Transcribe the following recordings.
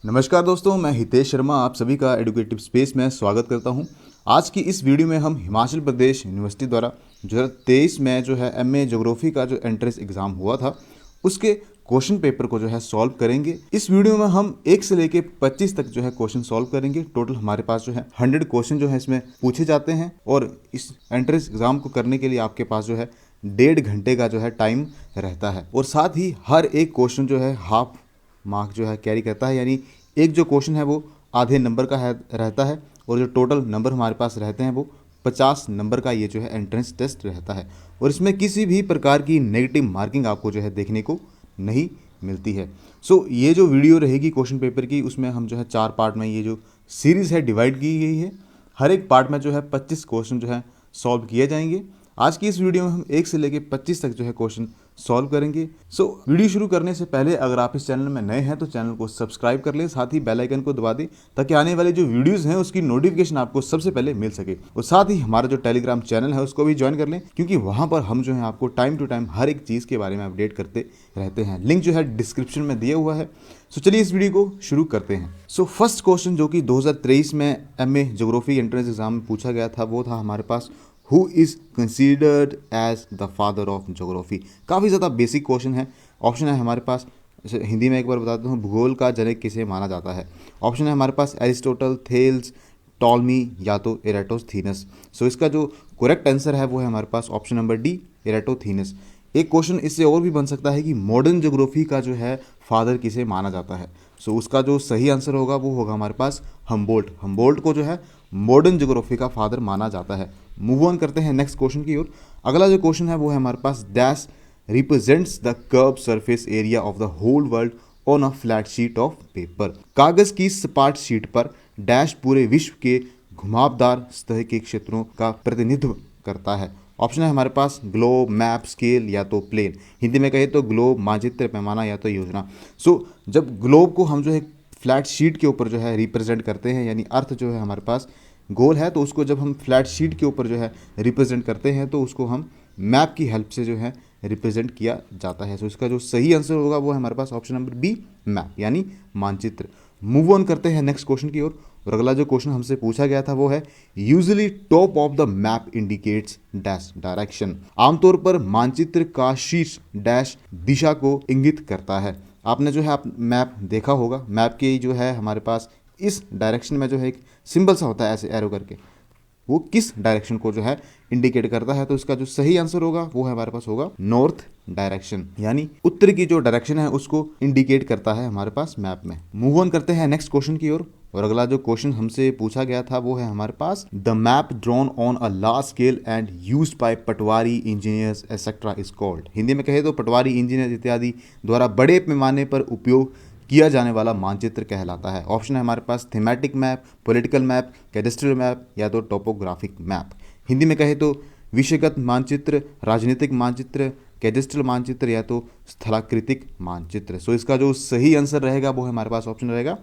नमस्कार दोस्तों, मैं हितेश शर्मा आप सभी का एडुकेटिव स्पेस में स्वागत करता हूं। आज की इस वीडियो में हम हिमाचल प्रदेश यूनिवर्सिटी द्वारा 2023 में जो है एमए ज्योग्राफी का जो एंट्रेंस एग्ज़ाम हुआ था उसके क्वेश्चन पेपर को जो है सॉल्व करेंगे। इस वीडियो में हम 1 से लेके 25 तक जो है क्वेश्चन सॉल्व करेंगे। टोटल हमारे पास जो है 100 क्वेश्चन जो है इसमें पूछे जाते हैं और इस एंट्रेंस एग्ज़ाम को करने के लिए आपके पास जो है 1.5 घंटे का जो है टाइम रहता है और साथ ही हर एक क्वेश्चन जो है हाफ मार्क जो है कैरी करता है, यानी एक जो क्वेश्चन है वो आधे नंबर का है रहता है और जो टोटल नंबर हमारे पास रहते हैं वो 50 नंबर का ये जो है एंट्रेंस टेस्ट रहता है और इसमें किसी भी प्रकार की नेगेटिव मार्किंग आपको जो है देखने को नहीं मिलती है। ये जो वीडियो रहेगी क्वेश्चन पेपर की, उसमें हम जो है 4 पार्ट में ये जो सीरीज़ है डिवाइड की गई है। हर एक पार्ट में जो है 25 क्वेश्चन जो है सॉल्व किए जाएंगे। आज की इस वीडियो में हम 1 से लेकर 25 तक जो है क्वेश्चन सॉल्व करेंगे। वीडियो शुरू करने से पहले अगर आप इस चैनल में नए हैं तो चैनल को सब्सक्राइब कर लें, साथ ही बेल आइकन को दबा दें ताकि आने वाले जो वीडियोस हैं उसकी नोटिफिकेशन आपको सबसे पहले मिल सके। और साथ ही हमारा जो टेलीग्राम चैनल है उसको भी ज्वाइन कर लें, क्योंकि वहाँ पर हम जो है आपको टाइम टू टाइम हर एक चीज़ के बारे में अपडेट करते रहते हैं। लिंक जो है डिस्क्रिप्शन में दिया हुआ है। चलिए इस वीडियो को शुरू करते हैं। फर्स्ट क्वेश्चन जो कि 2023 में एमए ज्योग्राफी एंट्रेंस एग्जाम में पूछा गया था वो था हमारे पास, who is considered as the father of geography. काफ़ी ज़्यादा बेसिक क्वेश्चन है। ऑप्शन है हमारे पास, हिंदी में एक बार बताता हूँ, भूगोल का जनक किसे माना जाता है। ऑप्शन है हमारे पास एरिस्टोटल, थेल्स, टॉलमी या तो एराटोस्थीनस। इसका जो करेक्ट आंसर है वो है हमारे पास ऑप्शन नंबर डी, एराटोस्थीनस। एक क्वेश्चन इससे और भी बन सकता है कि मॉडर्न ज्योग्राफी का जो है फादर किसे माना जाता है। उसका जो सही आंसर होगा वो होगा हमारे पास हम्बोल्ट। हम्बोल्ट को जो है मॉडर्न ज्योग्राफी का फादर माना जाता है। मूव ऑन करते हैं नेक्स्ट क्वेश्चन की ओर। अगला जो क्वेश्चन है वो है हमारे पास, dash represents the curve surface area of the whole world on a flat sheet of paper. कागज की सपाट शीट पर डैश पूरे विश्व के घुमावदार सतह के क्षेत्रों का प्रतिनिधित्व करता है। ऑप्शन है हमारे पास ग्लोब, मैप, स्केल या तो प्लेन। हिंदी में कहे तो ग्लोब, मानचित्र, पैमाना या तो योजना। जब ग्लोब को हम जो है फ्लैट शीट के ऊपर जो है रिप्रेजेंट करते हैं, यानी अर्थ जो है हमारे पास गोल है, तो उसको जब हम फ्लैट शीट के ऊपर जो है रिप्रेजेंट करते हैं तो उसको हम मैप की हेल्प से जो है रिप्रेजेंट किया जाता है। इसका जो सही आंसर होगा वो है हमारे पास ऑप्शन नंबर बी, मैप यानी मानचित्र। मूव ऑन करते हैं नेक्स्ट क्वेश्चन की ओर। और अगला जो क्वेश्चन हमसे पूछा गया था वो है, usually top of the map indicates dash direction. आमतौर पर मानचित्र का शीर्ष डैश दिशा को इंगित करता है। आपने जो है आप मैप देखा होगा, मैप के जो है हमारे पास इस डायरेक्शन में जो है एक सिंबल सा होता है ऐसे एरो करके, वो किस डायरेक्शन को जो है इंडिकेट करता है। तो इसका जो सही आंसर होगा वो है हमारे पास होगा नॉर्थ डायरेक्शन, यानी उत्तर की जो डायरेक्शन है उसको इंडिकेट करता है हमारे पास मैप में। मूव ऑन करते हैं नेक्स्ट क्वेश्चन की ओर। और अगला जो क्वेश्चन हमसे पूछा गया था वो है हमारे पास, the map drawn on a large scale and used by patwari engineers et cetera is called. Hindi में कहे तो पटवारी इंजीनियर इत्यादि द्वारा बड़े पैमाने पर उपयोग किया जाने वाला मानचित्र कहलाता है। ऑप्शन है हमारे पास thematic map, political map, cadastral map या तो टोपोग्राफिक मैप। हिंदी में कहे तो विषयगत मानचित्र, राजनीतिक मानचित्र, कैडेस्ट्रल मानचित्र या तो स्थलाकृतिक मानचित्र। इसका जो सही आंसर रहेगा वो है हमारे पास ऑप्शन रहेगा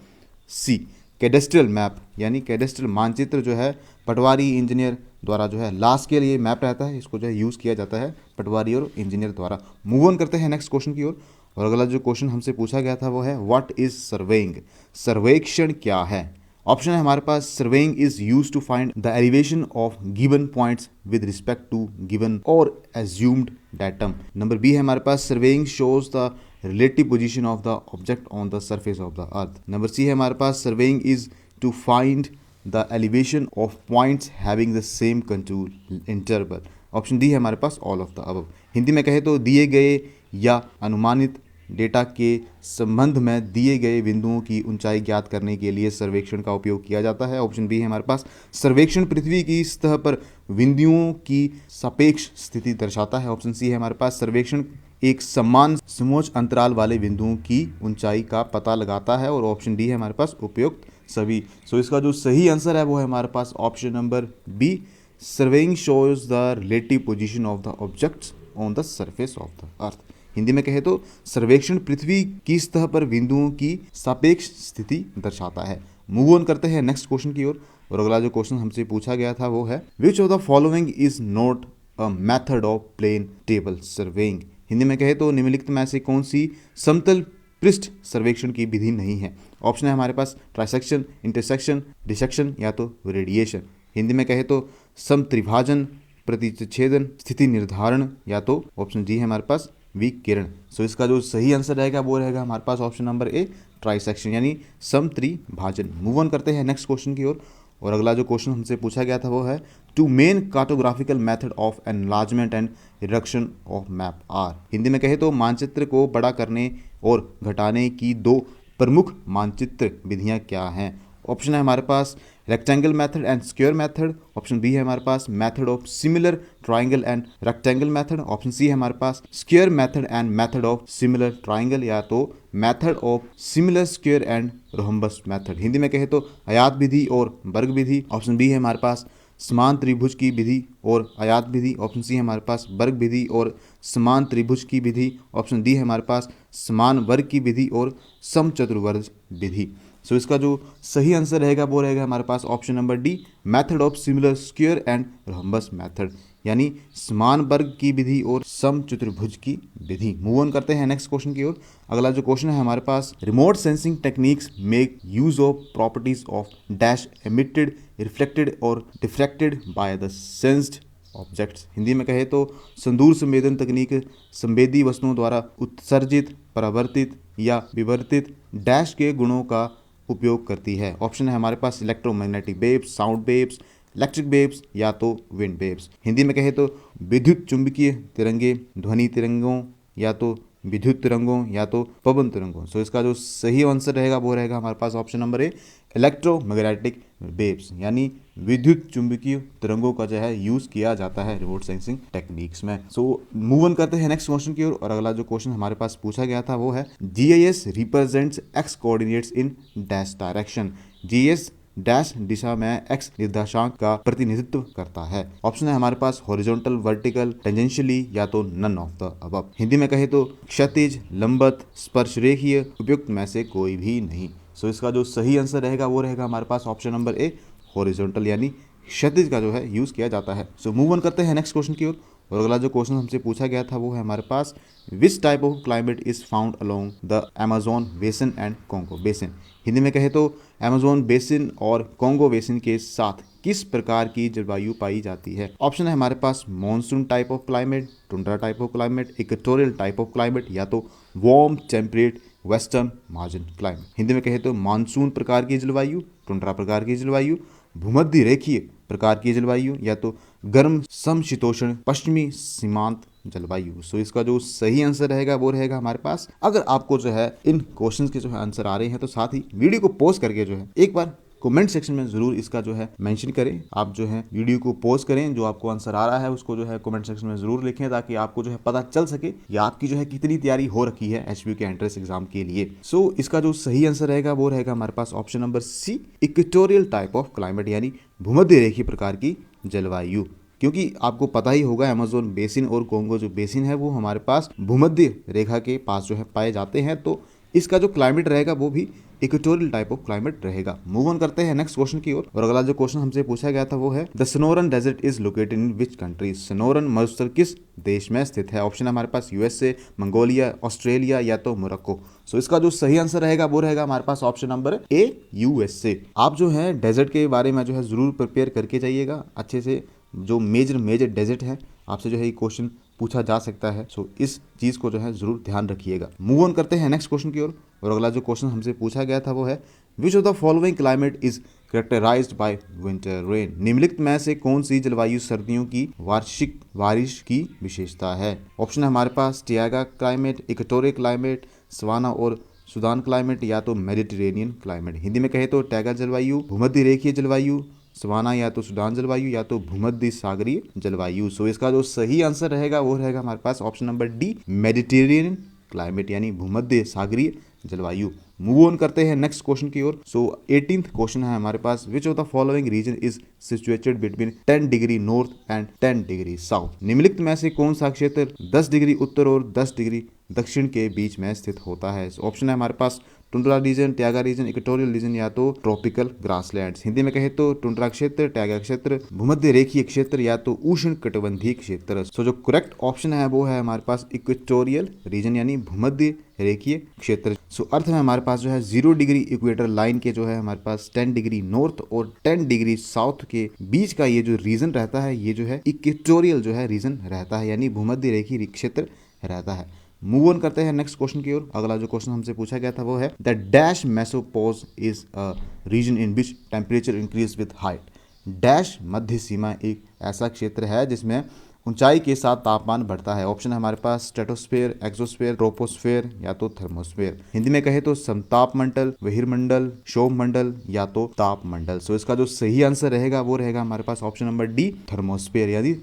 सी, कैडेस्ट्रल मैप, यानी कैडेस्ट्रल मानचित्र जो है पटवारी इंजीनियर द्वारा जो है लास्ट के लिए मैप रहता है, इसको जो है यूज़ किया जाता है पटवारी और इंजीनियर द्वारा। मूव ऑन करते हैं नेक्स्ट क्वेश्चन की ओर। और अगला जो क्वेश्चन हमसे पूछा गया था वो है, व्हाट इज सर्वेइंग। सर्वेक्षण क्या है। ऑप्शन है हमारे पास, surveying is used to find the elevation of given points with respect to given और एज्यूम्ड डेटम। नंबर बी है हमारे पास, surveying shows the relative position of the object on the surface of the earth. Number C है हमारे पास, surveying is to find the elevation of points having the same contour interval. Option D है हमारे पास all of the above. Hindi में कहे तो दिए गए या अनुमानित डेटा के संबंध में दिए गए बिंदुओं की ऊंचाई ज्ञात करने के लिए सर्वेक्षण का उपयोग किया जाता है। ऑप्शन बी है हमारे पास, सर्वेक्षण पृथ्वी की सतह पर बिंदुओं की सापेक्ष स्थिति दर्शाता है। ऑप्शन सी है हमारे पास, सर्वेक्षण एक समान समोच्च अंतराल वाले बिंदुओं की ऊंचाई का पता लगाता है। और ऑप्शन डी है हमारे पास उपयुक्त सभी। इसका जो सही आंसर है वो है हमारे पास option number B, surveying shows the relative position of the objects on the surface of the earth. Hindi में कहे तो सर्वेक्षण पृथ्वी की सतह पर बिंदुओं की सापेक्ष स्थिति दर्शाता है। मूव ऑन करते हैं नेक्स्ट क्वेश्चन की ओर। और अगला जो क्वेश्चन हमसे पूछा गया था वो है, which of the following is not a method of plane table surveying. Hindi में कहे तो निम्नलिखित में से कौन सी समतल पृष्ठ सर्वेक्षण की विधि नहीं है। ऑप्शन है हमारे पास ट्राइसेक्शन, इंटरसेक्शन, डिसेक्शन या तो रेडिएशन। हिंदी में कहे तो समत्रिभाजन, प्रतिच्छेदन, स्थिति निर्धारण या तो ऑप्शन जी है हमारे पास विकिरण। सो इसका जो सही आंसर रहेगा वो रहेगा हमारे पास ऑप्शन नंबर ए ट्राइसेक्शन यानी समत्रिभाजन। मूव ऑन करते हैं नेक्स्ट क्वेश्चन की ओर। और अगला जो क्वेश्चन हमसे पूछा गया था वो है two main cartographical method of enlargement and reduction of map are. Hindi में कहे तो मानचित्र को बड़ा करने और घटाने की दो प्रमुख मानचित्र विधियां क्या हैं। ऑप्शन है हमारे पास rectangle method and square method. Option B है हमारे पास method of similar triangle and rectangle method. Option C है हमारे पास square method and method of similar triangle या तो method of similar square and rhombus method. Hindi में कहे तो आयात विधि और वर्ग विधि। ऑप्शन बी है हमारे पास समान त्रिभुज की विधि और आयात विधि। ऑप्शन सी है हमारे पास वर्ग विधि और समान त्रिभुज की विधि। ऑप्शन डी है हमारे पास समान वर्ग की विधि और समचतुर्भुज विधि। सो इसका जो सही आंसर रहेगा वो रहेगा हमारे पास option number D method of similar square and rhombus method यानी समान वर्ग की विधि और समचतुर्भुज की विधि। मूव ऑन करते हैं नेक्स्ट क्वेश्चन की ओर। अगला जो क्वेश्चन है हमारे पास remote sensing techniques make use of properties of dash emitted, reflected और diffracted by the sensed objects. Hindi में कहे तो संदूर संवेदन तकनीक संवेदी वस्तुओं द्वारा उत्सर्जित, परावर्तित या विवर्तित डैश के गुणों का उपयोग करती है। ऑप्शन है हमारे पास electromagnetic waves, sound waves, electric waves या तो विंड वेव्स। हिंदी में कहे तो विद्युत चुंबकीय तिरंगे, ध्वनि तिरंगों या तो विद्युत तिरंगों या तो पवन तिरंगों। सो इसका जो सही आंसर रहेगा वो रहेगा हमारे पास option number A electromagnetic waves यानी विद्युत चुंबकीय तरंगों का जो है यूज किया जाता है रिमोट सेंसिंग टेक्निक्स में। सो मूव ऑन करते हैं नेक्स्ट क्वेश्चन की ओर। और अगला जो क्वेश्चन हमारे पास पूछा गया था वो है GIS represents X coordinates in dash direction. GIS dash दिशा में एक्स निर्देशांक का प्रतिनिधित्व करता है। ऑप्शन है हमारे पास हॉरिजॉन्टल, वर्टिकल, टेंजेंशियली या तो none of the above. Hindi में कहे तो क्षैतिज, लंबवत, स्पर्शरेखीय, उपयुक्त में से कोई भी नहीं। सो इसका जो सही आंसर रहेगा वो रहेगा हमारे पास ऑप्शन नंबर ए हॉरिजॉन्टल यानी क्षैतिज का जो है यूज किया जाता है। सो मूव ऑन करते हैं नेक्स्ट क्वेश्चन की ओर। और अगला जो क्वेश्चन हमसे पूछा गया था वो है हमारे पास which type of climate is found along the Amazon basin and Congo basin. Hindi में कहे तो अमेजोन बेसिन और कॉन्गो बेसिन के साथ किस प्रकार की जलवायु पाई जाती है। ऑप्शन है हमारे पास monsoon type of climate, tundra type of climate, equatorial type of climate या तो warm temperate western margin climate. Hindi में कहे तो मानसून प्रकार की जलवायु, टुंड्रा प्रकार की जलवायु, भूमध्य रेखीय प्रकार की जलवायु या तो गर्म समशीतोष्ण पश्चिमी सीमांत जलवायु। सो इसका जो सही आंसर रहेगा वो रहेगा हमारे पास। अगर आपको जो है इन क्वेश्चंस के जो है आंसर आ रहे हैं तो साथ ही वीडियो को पॉज करके जो है एक बार कमेंट सेक्शन में जरूर इसका जो है मेंशन करें। आप जो है वीडियो को पॉज करें, जो आपको आंसर आ रहा है उसको जो है कमेंट सेक्शन में जरूर लिखें ताकि आपको जो है पता चल सके या आपकी जो है कितनी तैयारी हो रखी है एचबीयू के एंट्रेंस एग्जाम के लिए। सो इसका जो सही आंसर रहेगा वो रहेगा हमारे पास option number C equatorial type of climate यानी भूमध्य रेखीय प्रकार की जलवायु। क्योंकि आपको पता ही होगा अमेजोन बेसिन और कॉन्गो जो बेसिन है वो हमारे पास भूमध्य रेखा के पास जो है पाए जाते हैं, तो इसका जो क्लाइमेट रहेगा वो भी इक्वेटोरियल टाइप ऑफ क्लाइमेट रहेगा। मूव ऑन करते हैं नेक्स्ट क्वेश्चन की ओर। और अगला जो क्वेश्चन हमसे पूछा गया था वो है the Sonoran desert is located in which country. Sonoran मरुस्थल किस देश में स्थित है। ऑप्शन है हमारे पास यूएसए, मंगोलिया, ऑस्ट्रेलिया या तो मोरक्को। सो इसका जो सही आंसर रहेगा वो रहेगा हमारे पास ऑप्शन नंबर ए यूएसए। आप जो है डेजर्ट के बारे में जो है जरूर प्रिपेयर करके जाइएगा अच्छे से। जो मेजर डेजर्ट है आपसे जो है ये क्वेश्चन पूछा जा सकता है। सो इस चीज़ को जो है जरूर ध्यान रखिएगा। मूव ऑन करते हैं नेक्स्ट क्वेश्चन की ओर। और अगला जो क्वेश्चन हमसे पूछा गया था वो है which of the following climate is characterized by winter rain. निम्नलिखित में से कौन सी जलवायु सर्दियों की वार्षिक बारिश की विशेषता है। ऑप्शन है हमारे पास टियागा क्लाइमेट, इक्वेटोरियल क्लाइमेट, सवाना और सुदान क्लाइमेट या तो मेडिटेरेनियन क्लाइमेट। हिंदी में कहे तो टैगा जलवायु, भूमध्य रेखीय जलवायु, सवाना या तो सुडान जलवायु या तो भूमध्य सागरीय जलवायु। सो इसका जो सही आंसर रहेगा वो रहेगा हमारे पास option number D Mediterranean climate यानी भूमध्य सागरीय जलवायु। मूव ऑन करते हैं नेक्स्ट क्वेश्चन की ओर। सो 18th क्वेश्चन है हमारे पास which of the following region is situated between 10 degree north and 10 degree south. निम्नलिखित में से कौन सा क्षेत्र 10 डिग्री उत्तर और 10 डिग्री दक्षिण के बीच में स्थित होता है। ऑप्शन है हमारे पास tundra region, taiga region, equatorial region या तो ट्रॉपिकल ग्रासलैंड्स। हिंदी में कहे तो टुंड्रा क्षेत्र, टैगा क्षेत्र, भूमध्य रेखीय क्षेत्र या तो उष्ण कटिबंधीय क्षेत्र। सो जो करेक्ट ऑप्शन है वो है हमारे पास इक्वेटोरियल रीजन यानी भूमध्य रेखीय क्षेत्र। सो अर्थ में हमारे पास जो है 0 डिग्री इक्वेटर लाइन के जो है हमारे पास 10 डिग्री नॉर्थ और 10 डिग्री साउथ के बीच का ये जो रीजन रहता है ये जो है इक्वेटोरियल जो है रीजन रहता है यानी भूमध्य रेखीय क्षेत्र रहता है। मूव ऑन करते हैं नेक्स्ट क्वेश्चन की ओर। अगला जो क्वेश्चन हमसे पूछा गया था वो है the dash mesopause is a region in which temperature increase with height. Dash मध्य सीमा एक ऐसा क्षेत्र है जिसमें ऊंचाई के साथ तापमान बढ़ता है। ऑप्शन है हमारे पास स्ट्रेटोस्फेयर, एक्सोस्फेयर, ट्रोपोस्फेयर या तो थर्मोस्फेयर। हिंदी में कहे तो समताप मंडल, बहिर्मंडल, क्षोभ मंडल या तो ताप मंडल। सो इसका जो सही आंसर रहेगा वो रहेगा हमारे पास ऑप्शन नंबर डी, थर्मोस्फेयर यानी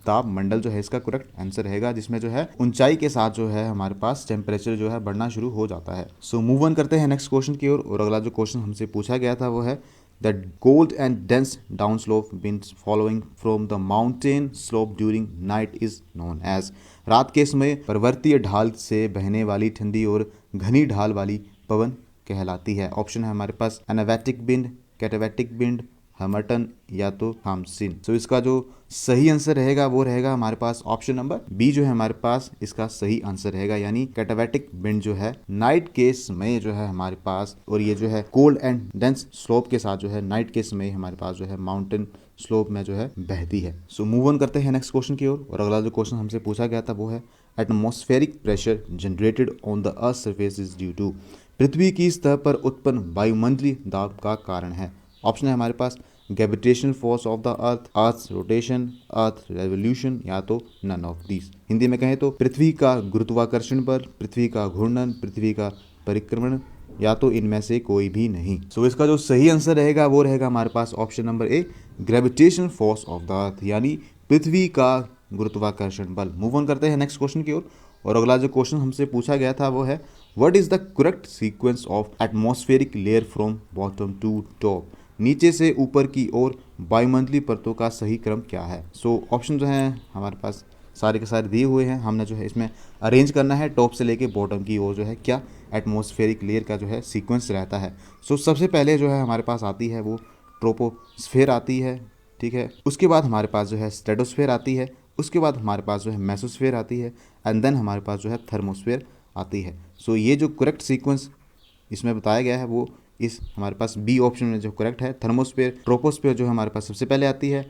ताप मंडल जो है इसका करेक्ट आंसर रहेगा, जिसमें जो है ऊंचाई के साथ जो है हमारे पास टेम्परेचर जो है बढ़ना शुरू हो जाता है। सो मूव ऑन करते हैं नेक्स्ट क्वेश्चन की ओर। और अगला जो क्वेश्चन हमसे पूछा गया था वो है The cold and dense downslope winds following from the mountain slope during night is known as। रात के समय पर्वतीय ढाल से बहने वाली ठंडी और घनी ढाल वाली पवन कहलाती है। ऑप्शन है हमारे पास एनाबैटिक विंड, कैटाबैटिक विंड, हैमर्टन या तो हामसिन। तो इसका जो सही आंसर रहेगा वो रहेगा हमारे पास ऑप्शन नंबर बी जो है हमारे पास इसका सही आंसर रहेगा यानी कैटाबैटिक विंड जो है नाइट के समय जो है हमारे पास, और ये जो है कोल्ड एंड डेंस स्लोप के साथ जो है नाइट के समय हमारे पास जो है माउंटेन स्लोप में जो है बहती है। सो मूव ऑन करते हैं नेक्स्ट क्वेश्चन की ओर। और अगला जो क्वेश्चन हमसे पूछा गया था वो है atmospheric pressure generated on the earth surface is due to. पृथ्वी की सतह पर उत्पन्न वायुमंडलीय दाब का कारण है। ऑप्शन है हमारे पास gravitational force of the earth, earth rotation, earth revolution या तो नन ऑफ दीज। हिंदी में कहें तो पृथ्वी का गुरुत्वाकर्षण बल, पृथ्वी का घूर्णन, पृथ्वी का परिक्रमण या तो इनमें से कोई भी नहीं। सो इसका जो सही आंसर रहेगा वो रहेगा हमारे पास option number A, gravitational force of the earth यानी पृथ्वी का गुरुत्वाकर्षण बल। मूव ऑन करते हैं नेक्स्ट क्वेश्चन की ओर। और अगला जो क्वेश्चन हमसे पूछा गया था वो है what is the correct sequence of atmospheric layer from bottom to top. नीचे से ऊपर की ओर वायुमंडलीय परतों का सही क्रम क्या है। सो ऑप्शन जो हैं हमारे पास सारे के सारे दिए हुए हैं, हमने जो है इसमें अरेंज करना है टॉप से लेके बॉटम की ओर जो है क्या एटमॉस्फेरिक लेयर का जो है सीक्वेंस रहता है। सो सबसे पहले जो है हमारे पास आती है वो ट्रोपोस्फेयर आती है, ठीक है। उसके बाद हमारे पास जो है स्ट्रेटोस्फेयर आती है, उसके बाद हमारे पास जो है मेसोस्फेयर आती है एंड देन हमारे पास जो है थर्मोस्फेयर आती है। सो ये जो करेक्ट सीक्वेंस इसमें बताया गया है वो इस हमारे पास बी ऑप्शन में जो करेक्ट है। थर्मोस्फेयर, ट्रोपोस्फेयर जो है हमारे पास सबसे पहले आती है,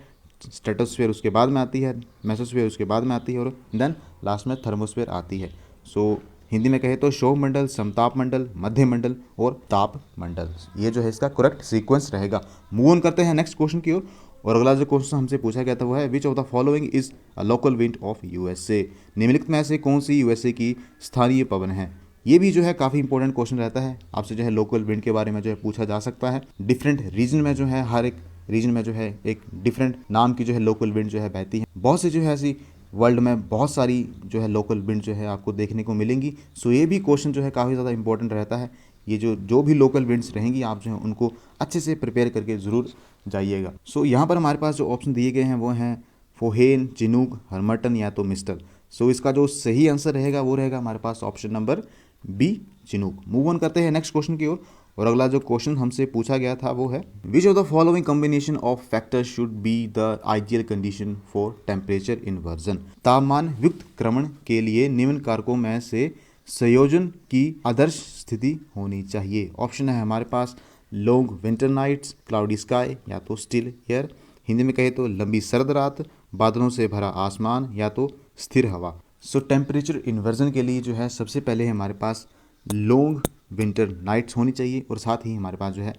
स्ट्रेटोस्फेयर उसके बाद में आती है, मेसोस्फेयर उसके बाद में आती है और देन लास्ट में थर्मोस्फेयर आती है। सो हिंदी में कहे तो क्षोभ मंडल, समताप मंडल, मध्य मंडल और ताप मंडल, ये जो है इसका करेक्ट सीक्वेंस रहेगा। मूव ऑन करते हैं नेक्स्ट क्वेश्चन की ओर। और अगला जो क्वेश्चन हमसे पूछा गया था वो है which of the following is a local wind of USA. निम्नलिखित में से कौन सी यूएसए की स्थानीय पवन है। ये भी जो है काफ़ी इंपॉर्टेंट क्वेश्चन रहता है, आपसे जो है लोकल विंड के बारे में जो है पूछा जा सकता है। डिफरेंट रीजन में जो है हर एक रीजन में जो है एक डिफरेंट नाम की जो है लोकल विंड जो है बहती है। बहुत सी जो है ऐसी वर्ल्ड में बहुत सारी जो है लोकल विंड जो है आपको देखने को मिलेंगी। सो ये भी क्वेश्चन जो है काफ़ी ज़्यादा इंपॉर्टेंट रहता है। ये जो भी लोकल विंड्स रहेंगी आप जो है उनको अच्छे से प्रिपेयर करके ज़रूर जाइएगा। सो यहाँ पर हमारे पास जो ऑप्शन दिए गए हैं वो हैं फोहेन, चिनूक, हर्मटन या तो मिस्टल। सो इसका जो सही आंसर रहेगा वो रहेगा हमारे पास option number B, chinook. Move on करते हैं नेक्स्ट क्वेश्चन की ओर। और अगला जो क्वेश्चन हमसे पूछा गया था वो है which of the following combination of factors should be the ideal condition for temperature inversion. तापमान युक्त क्रमण के लिए निम्न कारकों में से संयोजन की आदर्श स्थिति होनी चाहिए। ऑप्शन है हमारे पास long winter nights, cloudy sky या तो स्टिल एयर। हिंदी में कहे तो लंबी सर्द रात, बादलों से भरा आसमान या तो स्थिर हवा। सो टेम्परेचर इन्वर्जन के लिए जो है सबसे पहले हमारे पास लॉन्ग विंटर नाइट्स होनी चाहिए और साथ ही हमारे पास जो है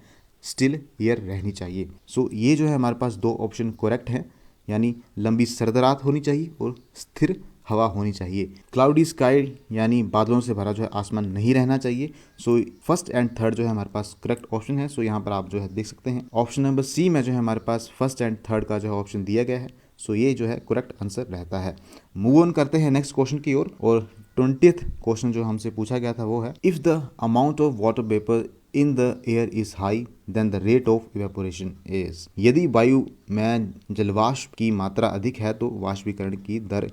स्टिल एयर रहनी चाहिए। सो ये जो है हमारे पास दो ऑप्शन करेक्ट हैं, यानी लंबी सर्द रात होनी चाहिए और स्थिर हवा होनी चाहिए। क्लाउडी स्काई यानी बादलों से भरा जो है आसमान नहीं रहना चाहिए। सो फर्स्ट एंड थर्ड जो है हमारे पास करेक्ट ऑप्शन है। सो यहाँ पर आप जो है देख सकते हैं ऑप्शन नंबर सी में जो है हमारे पास फर्स्ट एंड थर्ड का जो है ऑप्शन दिया गया है। सो ये जो है करेक्ट आंसर रहता है। मूव ऑन करते हैं नेक्स्ट क्वेश्चन की ओर। और 20th क्वेश्चन जो हमसे पूछा गया था वो है if the amount of water vapour in the air is high then the rate of evaporation is. यदि वायु में जलवाष्प की मात्रा अधिक है तो वाष्पीकरण की दर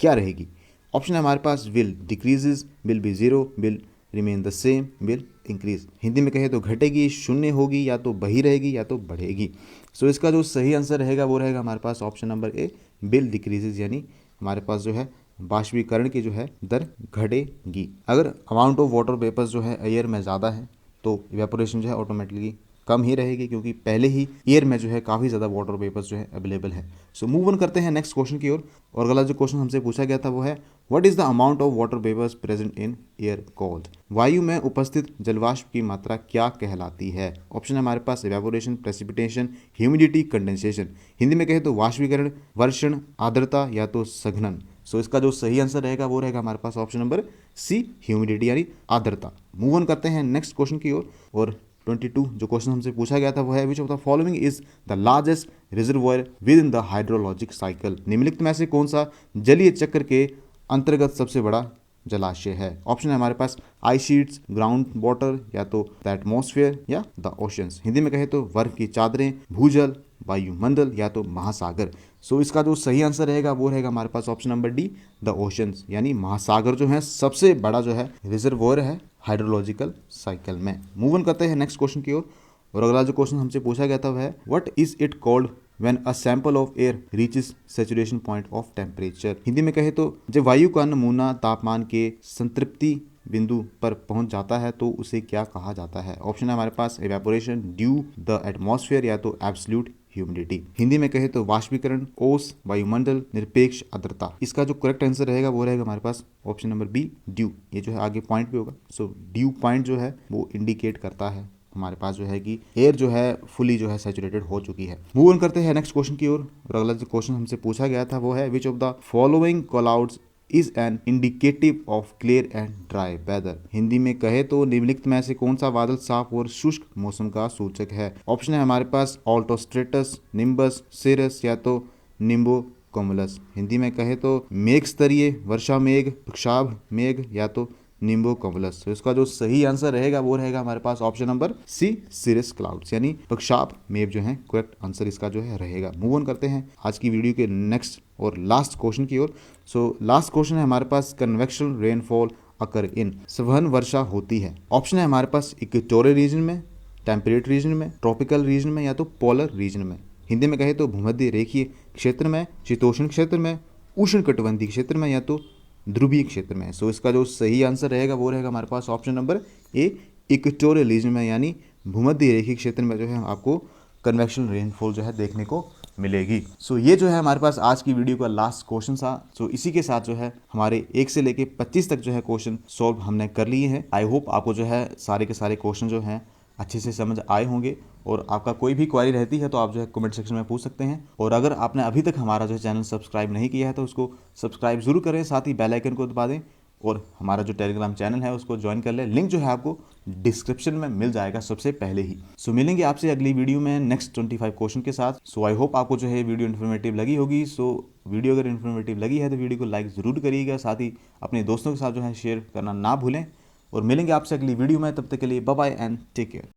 क्या रहेगी। ऑप्शन है हमारे पास will decreases, will be zero, will remain the same, will increase. Hindi में कहे तो घटेगी, शून्य होगी, या तो बही रहेगी या तो बढ़ेगी। सो इसका जो सही आंसर रहेगा वो रहेगा हमारे पास option number A, will decreases, यानी हमारे पास जो है वाष्पीकरण की जो है दर घटेगी। अगर अमाउंट ऑफ वाटर वेपर्स जो है एयर में ज़्यादा है तो इवेपोरेशन जो है ऑटोमेटिकली कम ही रहेगी, क्योंकि पहले ही एयर में जो है काफ़ी ज़्यादा वाटर वेपर्स जो है अवेलेबल है। सो मूव ऑन करते हैं नेक्स्ट क्वेश्चन की ओर। और अगला जो क्वेश्चन हमसे पूछा गया था वो है what is the amount of water vapours present in air called. वायु में उपस्थित जलवाष्प की मात्रा क्या कहलाती है। ऑप्शन है हमारे पास evaporation, precipitation, humidity, condensation. Hindi में कहे तो वाष्पीकरण, वर्षण, आर्द्रता, या तो सघनन। सो इसका जो सही आंसर रहेगा वो रहेगा हमारे पास ऑप्शन नंबर सी, ह्यूमिडिटी यानी आर्द्रता। मूव ऑन करते हैं नेक्स्ट क्वेश्चन की ओर। और 22 जो क्वेश्चन हमसे पूछा गया था वो है which of the following is the largest reservoir with in the hydrologic cycle. निम्नलिखित में से कौन सा जलीय चक्र के अंतर्गत सबसे बड़ा जलाशय है। ऑप्शन है हमारे पास आइस शीट्स, ग्राउंड वाटर, या तो द एटमॉस्फेयर या द ओशंस। हिंदी में कहे तो बर्फ की चादरें, भूजल, वायुमंडल, या तो महासागर। सो इसका जो सही आंसर रहेगा वो रहेगा हमारे पास option number D, the oceans, यानी महासागर जो है सबसे बड़ा जो है रिजर्वॉयर है हाइड्रोलॉजिकल साइकिल में। मूव ऑन करते हैं नेक्स्ट क्वेश्चन की ओर। और अगला जो क्वेश्चन हमसे पूछा गया था वह है what is it called when a sample of air reaches saturation point of temperature। Hindi में कहे तो जब वायु का नमूना तापमान के संतृप्ति बिंदु पर पहुंच जाता है तो उसे क्या कहा जाता है। ऑप्शन है हमारे पास इवेपोरेशन, ड्यू, द एटमॉस्फेयर, या तो एब्सोल्यूट ह्यूमिडिटी। हिंदी में कहे तो वाष्पीकरण, ओस, वायुमंडल, निरपेक्ष आर्द्रता। इसका जो करेक्ट आंसर रहेगा वो रहेगा हमारे पास ऑप्शन नंबर बी, ड्यू। ये जो है आगे पॉइंट भी होगा। सो ड्यू पॉइंट जो है वो इंडिकेट करता है हमारे पास जो है कि एयर जो है फुली जो है सैचुरेटेड हो चुकी है। मूव ऑन करते हैं नेक्स्ट क्वेश्चन की ओर। और अगला जो क्वेश्चन हमसे पूछा गया था वो है which of the following clouds is an indicative of clear and dry weather. Hindi में कहे तो निम्नलिखित में से कौन सा बादल साफ और शुष्क मौसम का सूचक है। ऑप्शन है हमारे पास ऑल्टोस्ट्रेटस, निम्बस, सिरस, या तो निम्बो कोमुलस। हिंदी में कहे तो मेघ स्तरीय, वर्षा मेघ, प्रक्षाभ मेघ, या तो निम्बो कोमुलस। तो इसका जो सही आंसर रहेगा वो रहेगा हमारे पास ऑप्शन नंबर सी, सिरस क्लाउड्स, यानी प्रक्षाभ मेघ जो है करेक्ट आंसर इसका जो है रहेगा। मूव ऑन करते हैं आज की वीडियो के नेक्स्ट और लास्ट क्वेश्चन की ओर। सो लास्ट क्वेश्चन है हमारे पास कन्वेक्शनल रेनफॉल अकर इन। संवहन वर्षा होती है। ऑप्शन है हमारे पास इक्वेटोरियल रीजन में, टेम्परेट रीजन में, ट्रॉपिकल रीजन में, या तो पोलर रीजन में। हिंदी में कहे तो भूमध्य रेखीय क्षेत्र में, शीतोष्ण क्षेत्र में, उष्णकटिबंधीय क्षेत्र में, या तो ध्रुवीय क्षेत्र में। सो इसका जो सही आंसर रहेगा वो रहेगा हमारे पास option number A, equatorial region में, यानी भूमध्य रेखीय क्षेत्र में जो है आपको कन्वेक्शनल रेनफॉल जो है देखने को मिलेगी। सो ये जो है हमारे पास आज की वीडियो का लास्ट क्वेश्चन था। सो इसी के साथ जो है हमारे 1 से लेके 25 तक जो है क्वेश्चन सॉल्व हमने कर लिए हैं। आई होप आपको जो है सारे के सारे क्वेश्चन जो हैं अच्छे से समझ आए होंगे। और आपका कोई भी क्वेरी रहती है तो आप जो है कमेंट सेक्शन में पूछ सकते हैं। और अगर आपने अभी तक हमारा जो है चैनल सब्सक्राइब नहीं किया है तो उसको सब्सक्राइब जरूर करें, साथ ही बेल आइकन को दबा दें और हमारा जो टेलीग्राम चैनल है उसको ज्वाइन कर लें। लिंक जो है आपको डिस्क्रिप्शन में मिल जाएगा सबसे पहले ही। सो मिलेंगे आपसे अगली वीडियो में नेक्स्ट 25 क्वेश्चन के साथ। सो आई होप आपको जो है वीडियो इन्फॉर्मेटिव लगी होगी। सो वीडियो अगर इन्फॉर्मेटिव लगी है तो वीडियो को लाइक ज़रूर करिएगा, साथ ही अपने दोस्तों के साथ जो है शेयर करना ना भूलें। और मिलेंगे आपसे अगली वीडियो में, तब तक के लिए bye bye and take care.